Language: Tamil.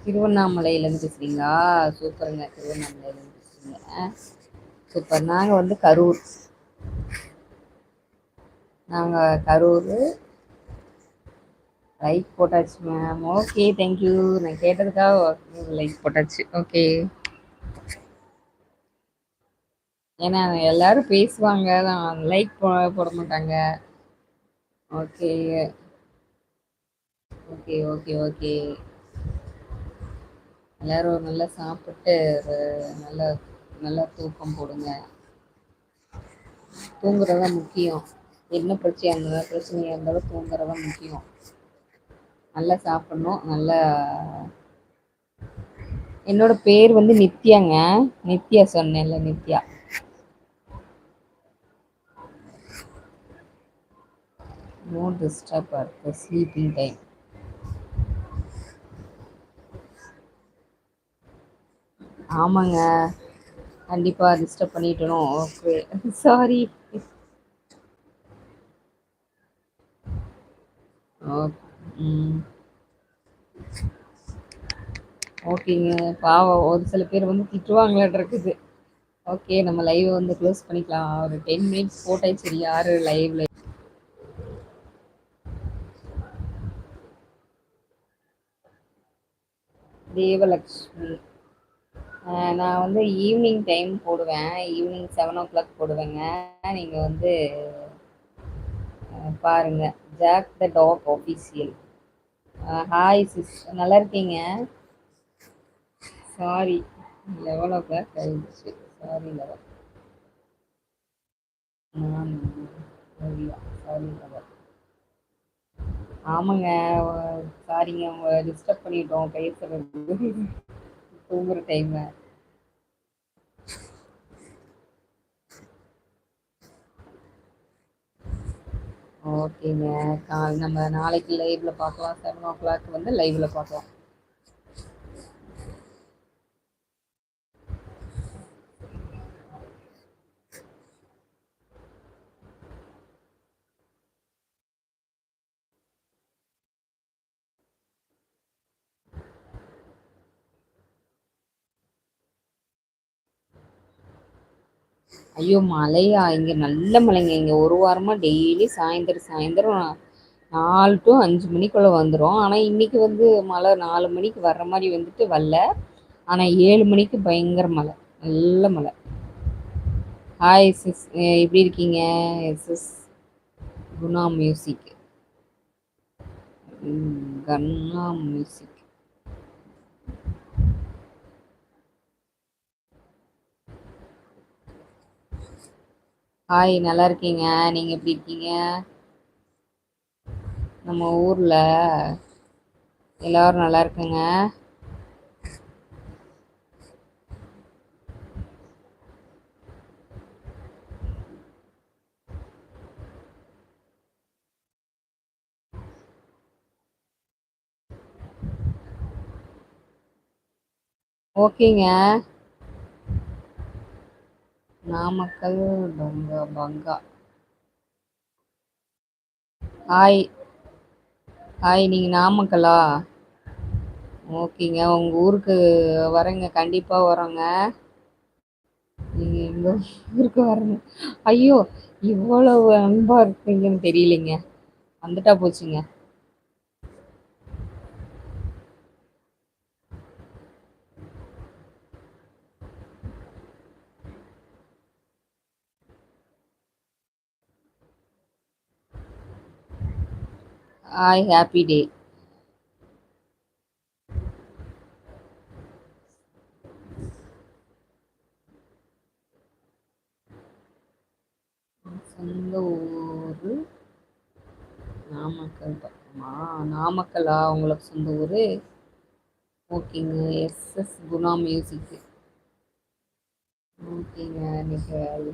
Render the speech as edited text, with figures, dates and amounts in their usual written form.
திருவண்ணாமலையிலேருந்து பேசுகிறீங்களா? சூப்பருங்க. திருவண்ணாமலையிலேருந்து பேசுகிறீங்க. சூப்பர். நாங்கள் வந்து கரூர். நாங்கள் கரூர். லைக் போட்டாச்சு மேம். Okay, thank you. நான் கேட்டதுக்காக லைக் போட்டாச்சு. ஓகே. ஏன்னா எல்லாரும் பேசுவாங்க, தான் லைக் போட மாட்டாங்க. Okay okay okay okay. எல்லாரும் நல்லா சாப்பிட்டு நல்லா நல்லா தூக்கம் போடுங்க. தூங்குறது தான் முக்கியம். என்ன பிரச்சனையாக இருந்தாலும் தூங்குறது தான் முக்கியம். நல்லா சாப்பிடணும். நல்லா. என்னோட பேர் வந்து நித்யாங்க. நித்யா சொன்னேன்ல, Nithya. No disturb at the sleeping time. ஆமாங்க, கண்டிப்பா டிஸ்டர்ப் பண்ணிட்டணும். Okay, sorry. ம். ஓகேங்க. பாவம் ஒரு சில பேர் வந்து திட்டுவாங்களாட்ருக்குது. ஓகே, நம்ம லைவ் வந்து க்ளோஸ் பண்ணிக்கலாம். ஒரு 10 மினிட்ஸ் போட்டாச்சு. சரி, யாரு லைவ்ல? தேவலக்ஷ்மி. நான் வந்து ஈவினிங் டைம் போடுவேன். ஈவினிங் 7 o'clock போடுவேங்க. நீங்கள் வந்து பாருங்க. Jack the talk official. Hi sis, நல்லா இருக்கீங்க? சாரி, 11 o'clock ஆயிடுச்சு. Sorry lover. நான் ஓவியா. Sorry lower. ஆமாங்க. சாரிங்க, உங்க டிஸ்டர்ப் பண்ணிட்டோம் பேசுறது. தூங்குற டைம். ஓகேங்க. நம்ம நாளைக்கு லைவ்ல பார்க்கலாம். 7 o'clock வந்து லைவ்ல பார்க்கலாம். ஐயோ, மழையா? இங்கே நல்ல மழைங்க. இங்கே ஒரு வாரமாக டெய்லி சாயந்தரம் சாயந்தரம் 4 to 5 மணிக்குள்ளே வந்துடும். ஆனால் இன்னைக்கு வந்து மழை 4 மணிக்கு வர்ற மாதிரி வந்துட்டு வரல. ஆனால் 7 மணிக்கு பயங்கர மழை, நல்ல மழை. ஹாய் சிஸ், எப்படி இருக்கீங்க? Sis Guna music. Kanna music. Hi, நல்லா இருக்கீங்க? நீங்கள் எப்படி இருக்கீங்க? நம்ம ஊரில் எல்லோரும் நல்லா இருக்குங்க. ஓகேங்க. நாமக்கல் பங்கா. ஹாய் ஹாய், நீங்கள் நாமக்கலா? ஓகேங்க, உங்கள் ஊருக்கு வரேங்க, கண்டிப்பாக வரோங்க. நீங்கள் எங்கள் ஊருக்கு வரணும். ஐயோ, இவ்வளவு அன்பாக இருப்பீங்கன்னு தெரியலைங்க. வந்துட்டா போச்சுங்க. Hi, happy day. சொந்த ஊர் நாமக்கல் பக்கமா? நாமக்கலா உங்களுக்கு சொந்த ஊர்? ஓகேங்க. SS Guna music. ஓகேங்க. நீங்கள்